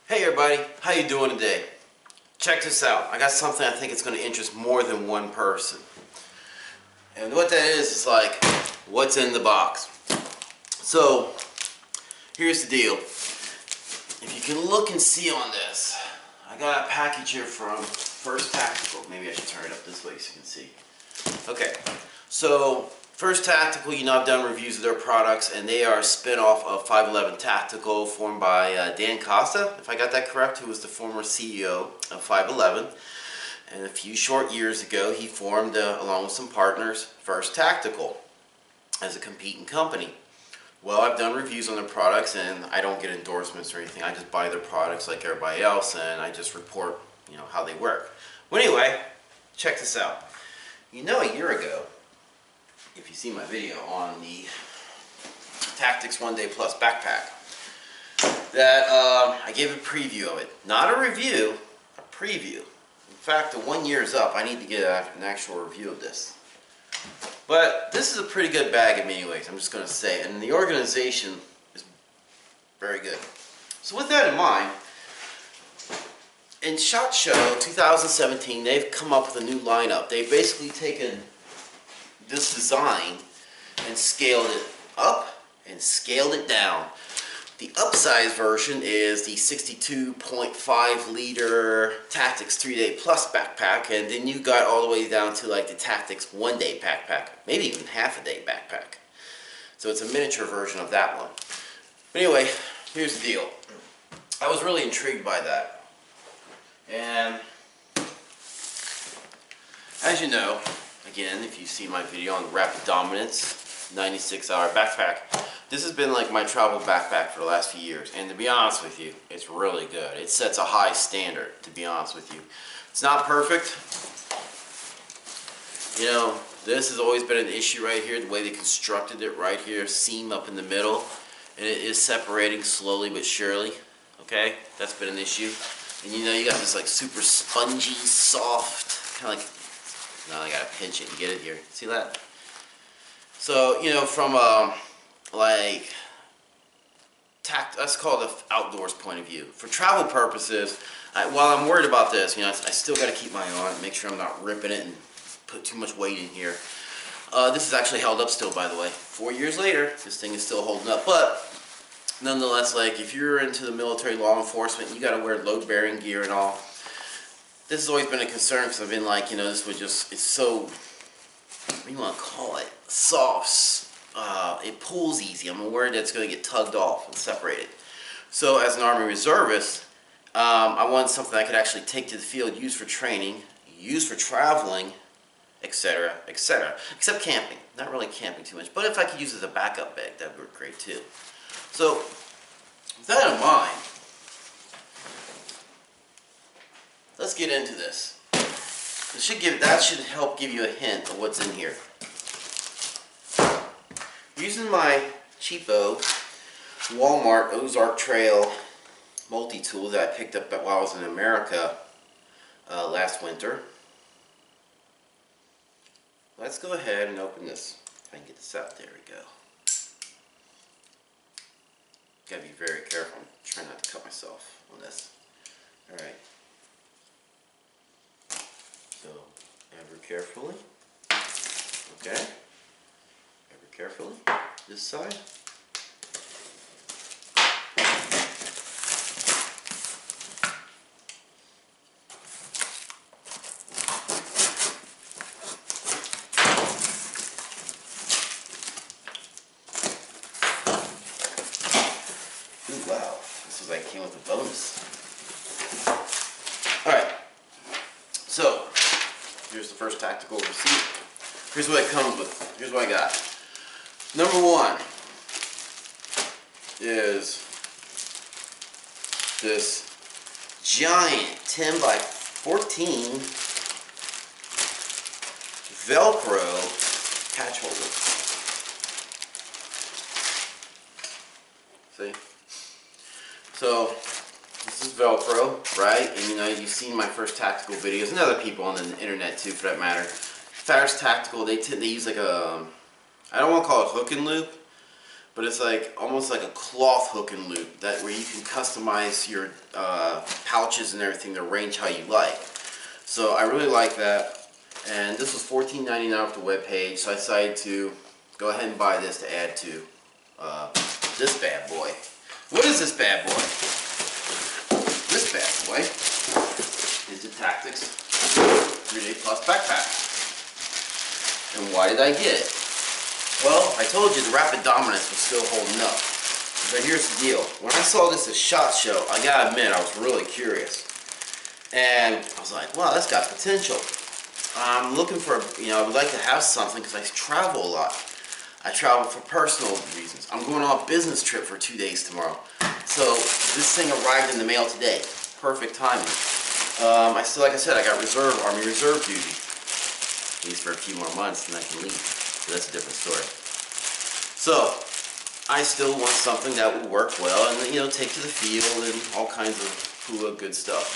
Hey everybody, how you doing today? Check this out. I got something I think it's going to interest more than one person. And what that is like, what's in the box? So, here's the deal. If you can look and see on this, I got a package here from First Tactical. Maybe I should turn it up this way so you can see. Okay, so First Tactical, you know, I've done reviews of their products, and they are a spin-off of 511 Tactical, formed by Dan Costa, if I got that correct, who was the former CEO of 511. And a few short years ago, he formed, along with some partners, First Tactical as a competing company. Well, I've done reviews on their products, and I don't get endorsements or anything. I just buy their products like everybody else, and I just report, you know, how they work. Well, anyway, check this out. You know, a year ago, if you see my video on the Tactix One Day Plus backpack, that I gave a preview of it. Not a review, a preview. In fact, the 1 year is up. I need to get an actual review of this. But this is a pretty good bag in many ways, I'm just going to say. And the organization is very good. So with that in mind, in SHOT Show 2017, they've come up with a new lineup. They've basically taken this design and scaled it up and scaled it down. The upsize version is the 62.5 liter Tactix 3-Day Plus backpack, and then you got all the way down to like the Tactix 1-Day backpack, maybe even half-a-day backpack. So it's a miniature version of that one. But anyway, here's the deal. I was really intrigued by that. And as you know, again, if you see my video on the Rapid Dominance 96-hour backpack, this has been like my travel backpack for the last few years, and to be honest with you, it's really good. It sets a high standard, to be honest with you. It's not perfect. You know, this has always been an issue right here, the way they constructed it right here, seam up in the middle, and it is separating slowly but surely. Okay, that's been an issue. And you know, you got this like super spongy, soft, kind of like, now I gotta pinch it and get it here. See that? So, you know, from like let's call it the outdoors point of view. For travel purposes, while I'm worried about this, you know, I still got to keep my eye on it, make sure I'm not ripping it and put too much weight in here. This is actually held up still, by the way. 4 years later, this thing is still holding up. But nonetheless, like if you're into the military, law enforcement, you got to wear load-bearing gear and all. This has always been a concern because I've been like, you know, this would just, it's so, what do you want to call it? Soft. It pulls easy. I'm worried that it's going to get tugged off and separated. So as an Army Reservist, I wanted something I could actually take to the field, use for training, use for traveling, etc., etc. Except camping. Not really camping too much. But if I could use it as a backup bag, that would work great too. So with that in mind, let's get into this. That should help give you a hint of what's in here. Using my cheapo Walmart Ozark Trail multi-tool that I picked up while I was in America last winter, let's go ahead and open this. If I can get this out, there we go. Gotta be very careful. I'm trying not to cut myself on this. Alright. So, ever carefully. Okay. Ever carefully. This side. Ooh, wow. This is like came with a bonus. Alright. So, here's the First Tactical receipt. Here's what it comes with. Here's what I got. Number one is this giant 10 by 14 Velcro patch holder. See? So, this is Velcro, right? And you know, you've seen my First Tactical videos, and other people on the internet too, for that matter. First Tactical, they use like a, I don't want to call it hook and loop, but it's like almost like a cloth hook and loop that where you can customize your pouches and everything to arrange how you like. So I really like that, and this was $14.99 off the webpage, so I decided to go ahead and buy this to add to this bad boy. What is this bad boy? This bad boy is the Tactix 3-Day Plus backpack. And why did I get it? Well, I told you the rapid dominance was still holding up. But here's the deal. When I saw this at SHOT Show, I gotta admit, I was really curious. And I was like, wow, that's got potential. I'm looking for, I would like to have something because I travel a lot. I travel for personal reasons. I'm going on a business trip for 2 days tomorrow. So this thing arrived in the mail today. Perfect timing. Like I said, I got Army Reserve duty. At least for a few more months, and I can leave. So that's a different story. So I still want something that will work well and take to the field and all kinds of cool, good stuff.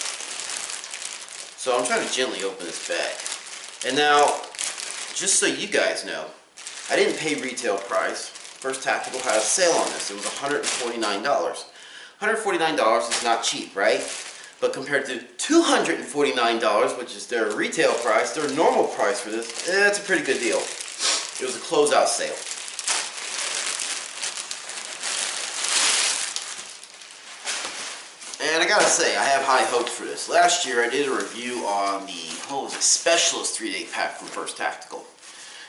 So I'm trying to gently open this bag. And now, just so you guys know, I didn't pay retail price. First Tactical had a sale on this. It was $149. $149 is not cheap, right? But compared to $249, which is their retail price, their normal price for this, it's a pretty good deal. It was a closeout sale. And I gotta say, I have high hopes for this. Last year I did a review on the Specialist 3-Day pack from First Tactical.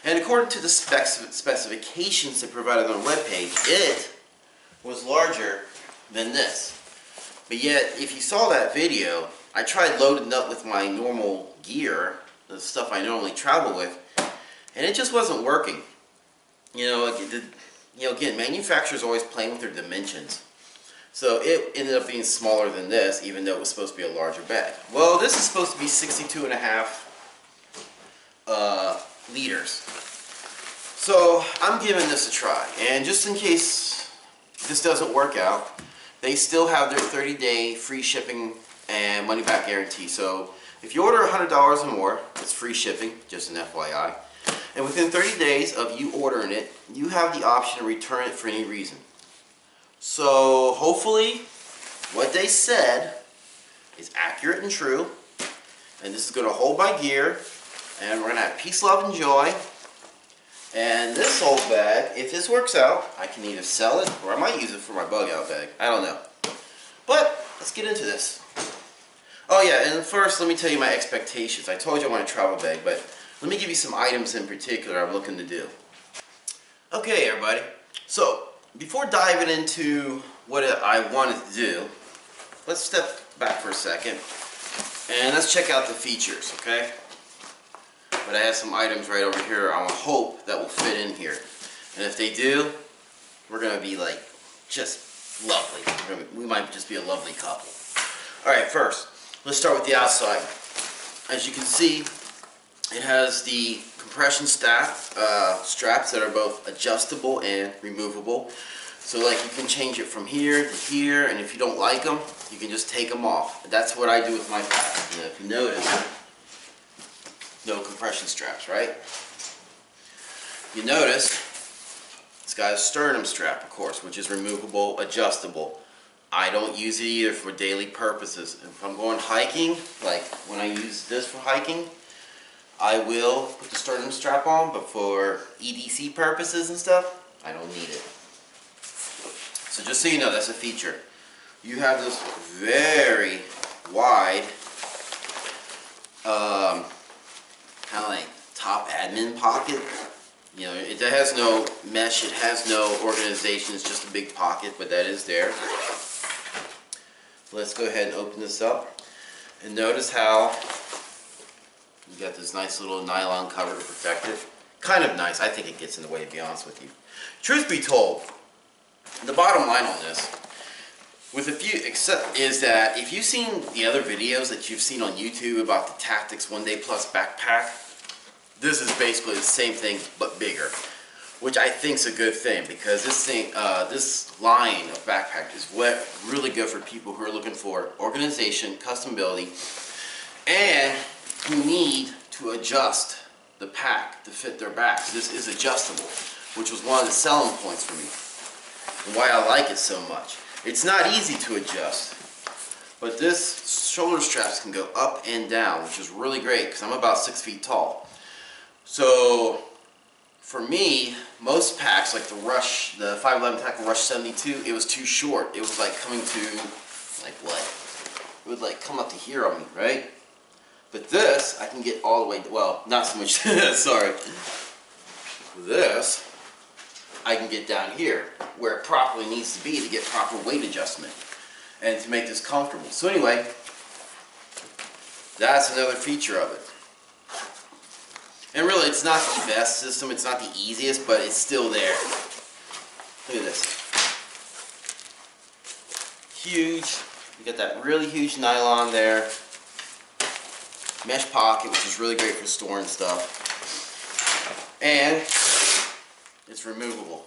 And according to the specifications they provided on the webpage, it was larger than this. But yet, if you saw that video, I tried loading up with my normal gear, the stuff I normally travel with, and it just wasn't working. Again, manufacturers always playing with their dimensions. So it ended up being smaller than this, even though it was supposed to be a larger bag. Well, this is supposed to be 62.5 liters. So I'm giving this a try. And just in case this doesn't work out, they still have their 30-day free shipping and money-back guarantee. So if you order $100 or more, it's free shipping, just an FYI. And within 30 days of you ordering it, you have the option to return it for any reason. So hopefully what they said is accurate and true, and this is going to hold my gear, and we're going to have peace, love, and joy. And this old bag, if this works out, I can either sell it or I might use it for my bug out bag. I don't know. But let's get into this. Oh yeah, and first let me tell you my expectations. I told you I want a travel bag, but let me give you some items in particular I'm looking to do. Okay everybody, so before diving into what I wanted to do, let's step back for a second and let's check out the features, okay? But I have some items right over here I hope that will fit in here. And if they do, we're going to be like just lovely. We might just be a lovely couple. Alright, first, let's start with the outside. As you can see, it has the compression straps that are both adjustable and removable. So like you can change it from here to here, and if you don't like them, you can just take them off. That's what I do with my pack. And if you notice, no compression straps, right? You notice it's got a sternum strap, of course, which is removable, adjustable. I don't use it either for daily purposes. If I'm going hiking, like when I use this for hiking, I will put the sternum strap on, but for EDC purposes and stuff, I don't need it. So just so you know, that's a feature. You have this very wide, kind of like top admin pocket. It has no mesh, it has no organization, it's just a big pocket, but that is there. Let's go ahead and open this up. And notice how you got this nice little nylon cover to protect it. Kind of nice. I think it gets in the way, to be honest with you. Truth be told, the bottom line on this, is that if you've seen the other videos that you've seen on YouTube about the Tactix 1-Day Plus backpack, this is basically the same thing but bigger, which I think is a good thing, because this line of backpack is really good for people who are looking for organization, customability, and who need to adjust the pack to fit their backs. This is adjustable, which was one of the selling points for me. and why I like it so much. It's not easy to adjust, but this shoulder straps can go up and down, which is really great because I'm about 6 feet tall. So for me, most packs like the 511 Tackle Rush 72, it was too short. It was like coming to, like what? It would like come up to here on me, right? But this, I can get all the way, well, not so much, sorry. This, I can get down here, where it properly needs to be to get proper weight adjustment and to make this comfortable. So anyway, that's another feature of it. And really, it's not the best system, it's not the easiest, but it's still there. Look at this. Huge, you got that really huge nylon there. Mesh pocket, which is really great for storing stuff. And it's removable.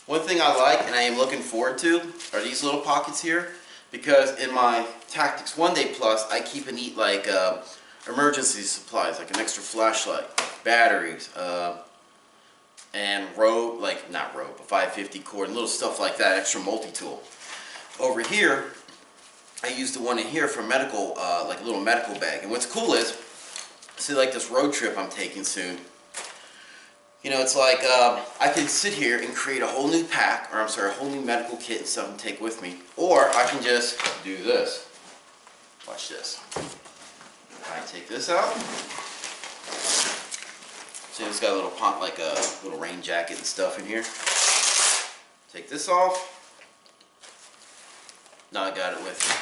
One thing I like, and I am looking forward to, are these little pockets here. Because in my Tactix One Day Plus, I keep and eat like emergency supplies, like an extra flashlight, batteries, and rope, like not rope, a 550 cord, and little stuff like that, extra multi-tool. Over here, I use the one in here for medical, like a little medical bag. And what's cool is, see like this road trip I'm taking soon, you know, it's like I can sit here and create a whole new pack, or I'm sorry, a whole new medical kit and stuff and take with me. Or I can just do this. Watch this. I take this out. See, it's got a little pump, like a little rain jacket and stuff in here. Take this off. Now I got it with me.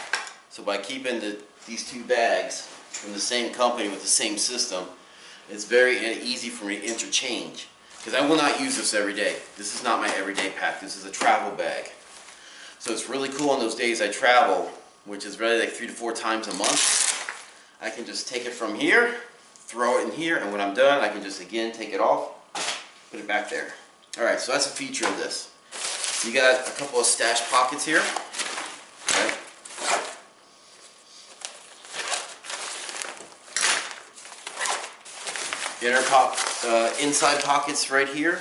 So by keeping these two bags from the same company with the same system, it's very easy for me to interchange. Because I will not use this every day. This is not my everyday pack. This is a travel bag. So it's really cool on those days I travel, which is really like 3 to 4 times a month. I can just take it from here, throw it in here, and when I'm done, I can just again take it off, put it back there. Alright, so that's a feature of this. So you got a couple of stash pockets here. Right. Inside pockets right here,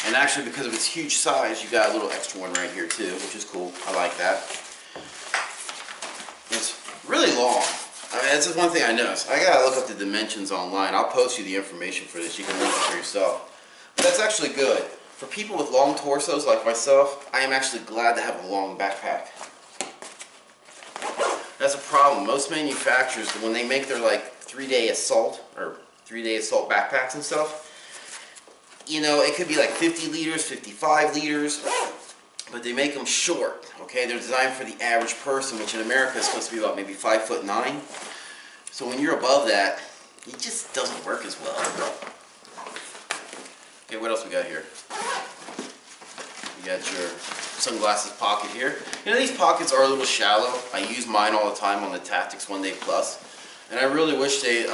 and actually because of its huge size, you got a little extra one right here too, which is cool. I like that. It's really long. I mean, that's just one thing I noticed. I gotta look up the dimensions online. I'll post you the information for this. You can read it for yourself. But that's actually good. For people with long torsos like myself, I am actually glad to have a long backpack. That's a problem. Most manufacturers, when they make their like 3-day assault or 3-day assault backpacks and stuff, you know, it could be like 50 liters, 55 liters, but they make them short, okay? They're designed for the average person, which in America is supposed to be about maybe 5'9". So when you're above that, it just doesn't work as well. Okay, what else we got here? You got your sunglasses pocket here. You know, these pockets are a little shallow. I use mine all the time on the Tactix One Day Plus, and I really wish they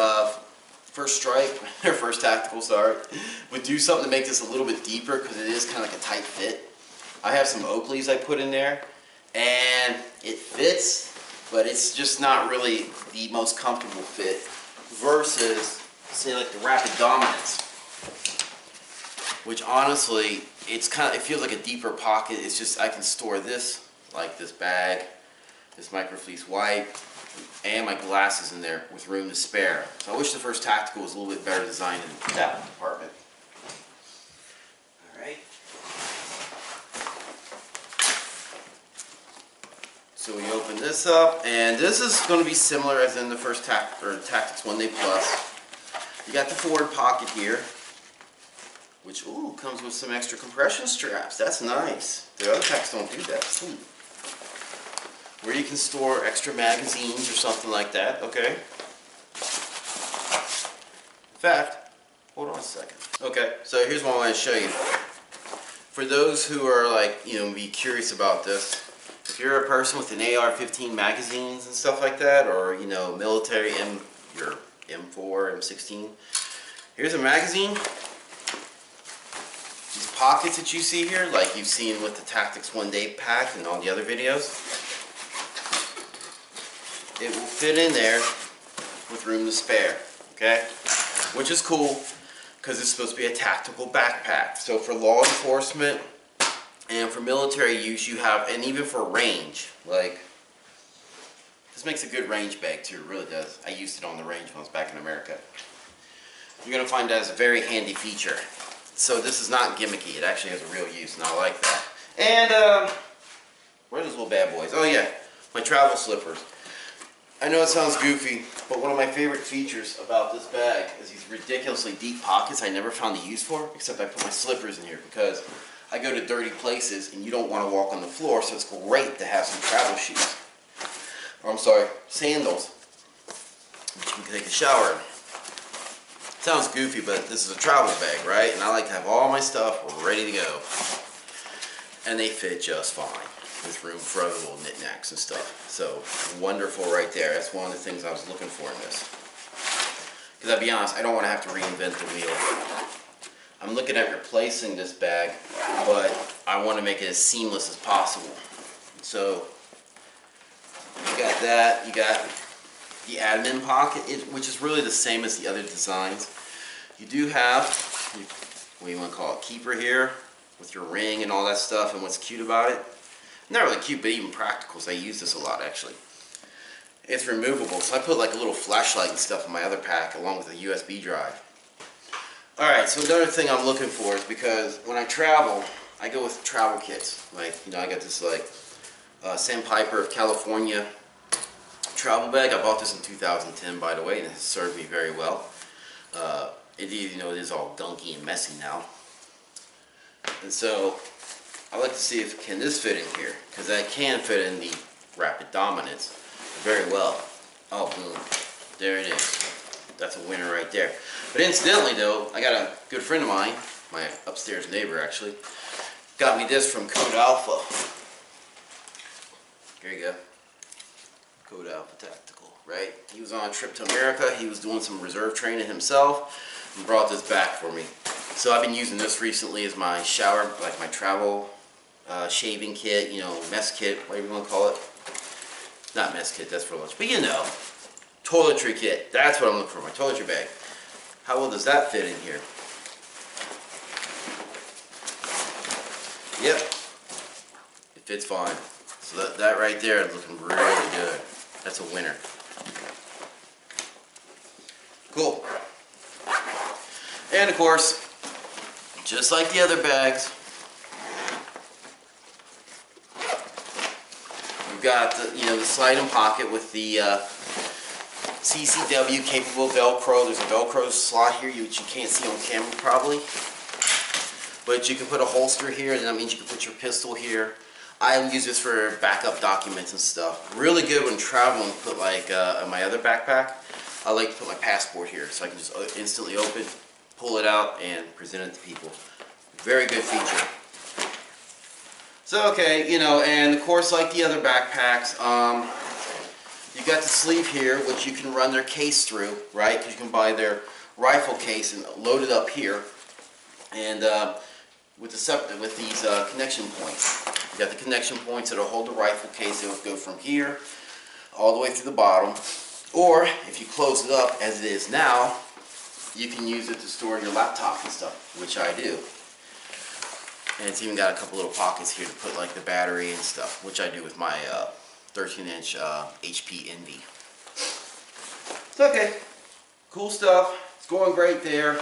First Strike, or First Tactical, sorry, would do something to make this a little bit deeper, because it is kind of like a tight fit. I have some Oakleys I put in there, and it fits, but it's just not really the most comfortable fit versus, say, like the RAPDOM, which honestly, it feels like a deeper pocket. It's just, I can store this, like this bag, this microfleece wipe, and my glasses in there with room to spare. So I wish the First Tactical was a little bit better designed in that department. Alright. So we open this up, and this is going to be similar as in the first Tactix One Day Plus. You got the forward pocket here, which comes with some extra compression straps. That's nice. The other packs don't do that. Where you can store extra magazines or something like that, okay? In fact, hold on a second. Okay, so here's what I want to show you. For those who are like, you know, be curious about this, if you're a person with an AR-15 magazines and stuff like that, or, you know, military, your M4, M16, here's a magazine. These pockets that you see here, like you've seen with the Tactix One Day pack and all the other videos, it will fit in there with room to spare, okay? Which is cool, because it's supposed to be a tactical backpack. So for law enforcement, And for military use, you have, and even for range, like, this makes a good range bag too, it really does. I used it on the range when I was back in America. You're going to find that as a very handy feature. So this is not gimmicky, it actually has a real use, and I like that. And, where are those little bad boys? Oh yeah, my travel slippers. I know it sounds goofy, but one of my favorite features about this bag is these ridiculously deep pockets I never found a use for, except I put my slippers in here because I go to dirty places and you don't want to walk on the floor, so it's great to have some travel shoes. Or I'm sorry, sandals, which you can take a shower in. Sounds goofy, but this is a travel bag, right? And I like to have all my stuff ready to go. And they fit just fine, with room for other little knickknacks and stuff. So, wonderful right there. That's one of the things I was looking for in this. Because I'll be honest, I don't want to have to reinvent the wheel. I'm looking at replacing this bag, but I want to make it as seamless as possible. So, you got that, you got the admin pocket, which is really the same as the other designs. You do have, what do you want to call it, keeper here, with your ring and all that stuff, and what's cute about it, not really cute, but even practical, so I use this a lot actually. It's removable, so I put like a little flashlight and stuff in my other pack, along with a USB drive. Alright, so another thing I'm looking for is because when I travel, I go with travel kits. Like, you know, I got this like Sandpiper California travel bag. I bought this in 2010, by the way, and it has served me very well. It is all gunky and messy now. And so, I like to see if can this fit in here, because that can fit in the RAPDOM very well. Oh, boom. There it is. That's a winner right there. But incidentally, though, I got a good friend of mine, my upstairs neighbor actually, got me this from Code Alpha. Here you go. Code Alpha Tactical, right? He was on a trip to America. He was doing some reserve training himself and brought this back for me. So I've been using this recently as my shower, like my travel shaving kit, you know, mess kit, whatever you want to call it. Not mess kit, that's for lunch, but you know, toiletry kit. That's what I'm looking for, my toiletry bag. How well does that fit in here? Yep, it fits fine. So that right there is looking really good. That's a winner. Cool. And of course, just like the other bags, we've got the sliding pocket with the CCW capable Velcro. There's a Velcro slot here which you can't see on camera probably, but you can put a holster here, and that means you can put your pistol here. I use this for backup documents and stuff. Really good when traveling. Put like in my other backpack, I like to put my passport here, so I can just instantly open, pull it out, and present it to people. Very good feature. So okay, and of course, like the other backpacks, you got the sleeve here, which you can run their case through, right? Because you can buy their rifle case and load it up here, and with these connection points. You got the connection points that'll hold the rifle case. It'll go from here all the way through the bottom, or if you close it up as it is now, you can use it to store your laptop and stuff, which I do. And it's even got a couple little pockets here to put like the battery and stuff, which I do with my 13-inch HP Envy. It's okay. Cool stuff. It's going great there.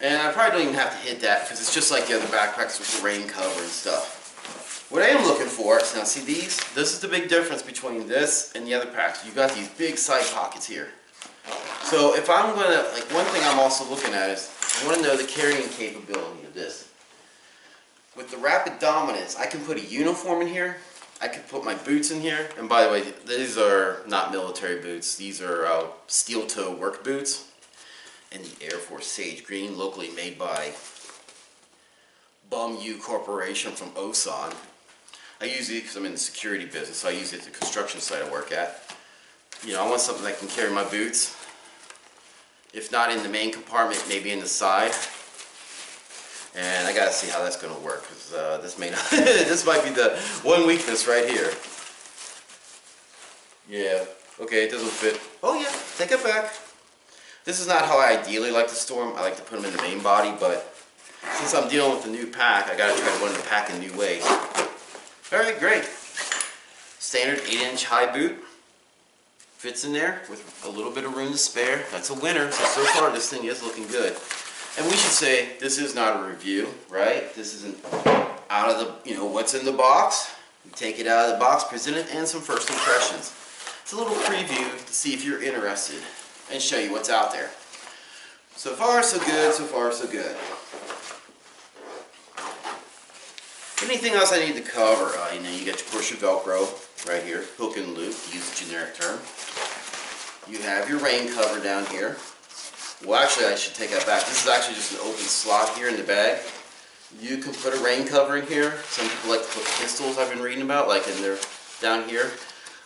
And I probably don't even have to hit that because it's just like the other backpacks with the rain cover and stuff. What I am looking for, now see these? This is the big difference between this and the other packs. You've got these big side pockets here. So if I'm going to, like one thing I'm also looking at is, I want to know the carrying capability of this. With the RAPDOM, I can put a uniform in here. I could put my boots in here. And by the way, these are not military boots. These are steel toe work boots. And the Air Force Sage Green, locally made by Bum U Corporation from Osan. I use it because I'm in the security business, so I use it at the construction site I work at. I want something that can carry my boots. If not in the main compartment, maybe in the side. And I gotta see how that's gonna work, because this may not. This might be the one weakness right here. Yeah. Okay, it doesn't fit. Oh yeah, take it back. This is not how I ideally like to store them. I like to put them in the main body, but Since I'm dealing with a new pack, I gotta try to learn to pack in new ways. Alright, great. Standard 8-inch high boot. Fits in there with a little bit of room to spare. That's a winner. So far this thing is looking good. And we should say this is not a review, right? This isn't out of the, you know, what's in the box. We take it out of the box, present it, and some first impressions. It's a little preview to see if you're interested and show you what's out there. So far so good, so far so good. Anything else I need to cover? You know, you got your push of Velcro right here, hook and loop, to use a generic term. You have your rain cover down here. Well, actually, I should take that back. This is actually just an open slot here in the bag. You can put a rain cover in here. Some people like to put pistols, I've been reading about, like in there down here.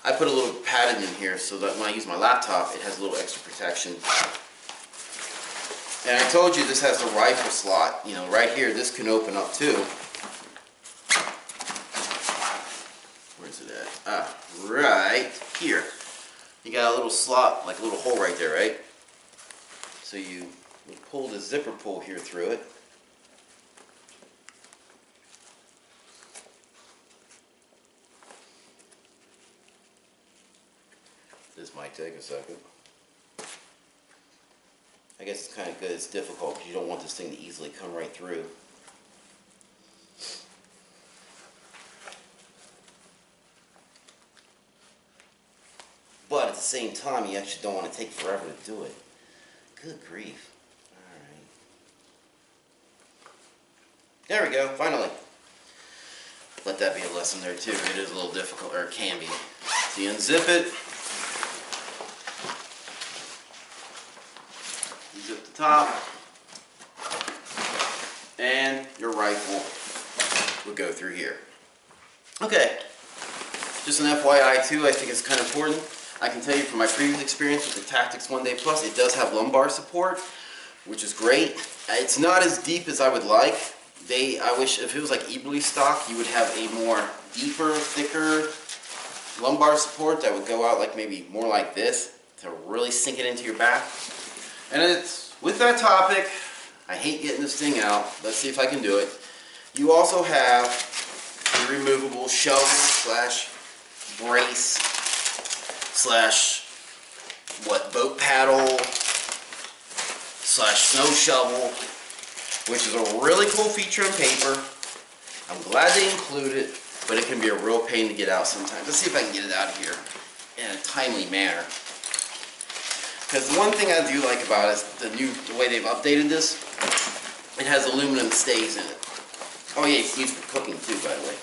I put a little padding in here so that when I use my laptop, it has a little extra protection. And I told you this has the rifle slot. You know, right here, this can open up too. Where's it at? Ah, right here. You got a little slot, like a little hole right there, right? So you pull the zipper pull here through it. This might take a second. I guess it's kind of good. It's difficult because you don't want this thing to easily come right through. But at the same time, you actually don't want to take forever to do it. Good grief. Alright. There we go, finally. Let that be a lesson there too. It is a little difficult, or it can be. So you unzip it. Zip the top. And your rifle will go through here. Okay. Just an FYI too, I think it's kind of important. I can tell you from my previous experience with the Tactix 1-Day Plus, it does have lumbar support, which is great. It's not as deep as I would like. I wish if it was like Eberly stock, you would have a more deeper, thicker lumbar support that would go out like maybe more like this to really sink it into your back. And it's with that topic, I hate getting this thing out. Let's see if I can do it. You also have the removable shovel slash brace slash boat paddle slash snow shovel, which is a really cool feature on paper. I'm glad they include it, but it can be a real pain to get out sometimes. Let's see if I can get it out of here in a timely manner. Because the one thing I do like about it is the way they've updated this. It has aluminum stays in it. Oh yeah, it's used for cooking too, by the way.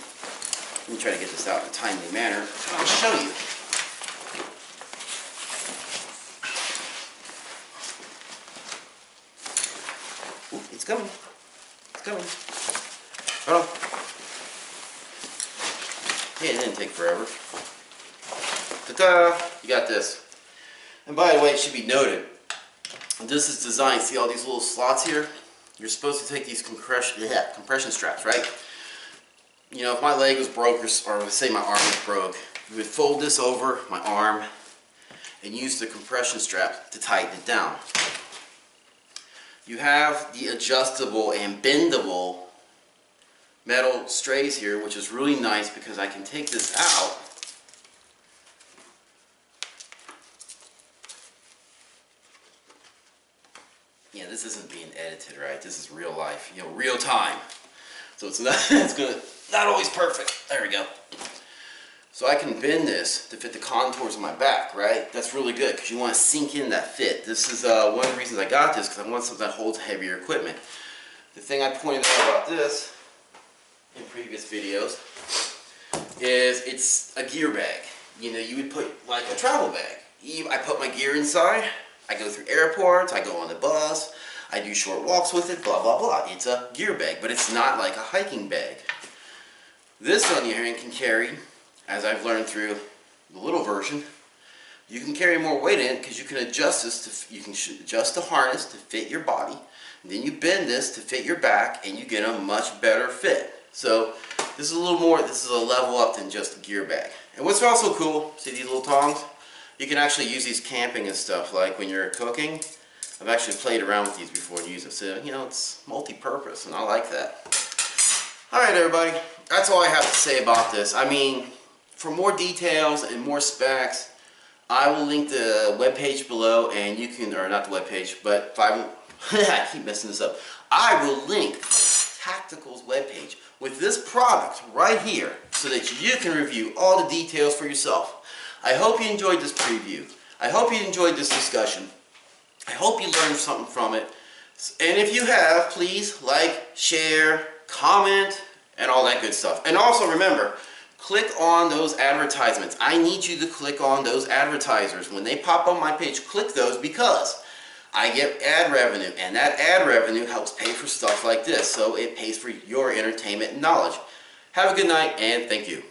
Let me try to get this out in a timely manner. I'll show you. Ooh, it's coming. It's coming. Hold on. Yeah, it didn't take forever. Ta-da! You got this. And by the way, it should be noted, this is designed, see all these little slots here? You're supposed to take these compression straps, right? You know, if my leg was broke, or say my arm was broke, you would fold this over my arm and use the compression strap to tighten it down. You have the adjustable and bendable metal strays here, which is really nice because I can take this out yeah, this isn't being edited, right? This is real life, you know, real time. So it's not always perfect. There we go. So I can bend this to fit the contours of my back, right? That's really good because you want to sink in that fit. This is one of the reasons I got this, because I want something that holds heavier equipment. The thing I pointed out about this in previous videos is it's a gear bag. You know, you would put like a travel bag. I put my gear inside. I go through airports, I go on the bus, I do short walks with it, blah, blah, blah. It's a gear bag, but it's not like a hiking bag. This, on the other hand, can carry, as I've learned through the little version, you can carry more weight in it because you can adjust this you can adjust the harness to fit your body, and then you bend this to fit your back, and you get a much better fit. So this is a little more, this is a level up than just a gear bag. And what's also cool, see these little tongs? You can actually use these camping and stuff, like when you're cooking. I've actually played around with these before and used them, so you know, it's multi-purpose, and I like that. Alright everybody, that's all I have to say about this. I mean, for more details and more specs, I will link the webpage below, and you can, or not the webpage, but I keep messing this up. I will link Tactical's webpage with this product right here so that you can review all the details for yourself. I hope you enjoyed this preview. I hope you enjoyed this discussion. I hope you learned something from it. And if you have, please like, share, comment, and all that good stuff. And also remember, click on those advertisements. I need you to click on those advertisers. When they pop on my page, click those because I get ad revenue, and that ad revenue helps pay for stuff like this. So it pays for your entertainment and knowledge. Have a good night, and thank you.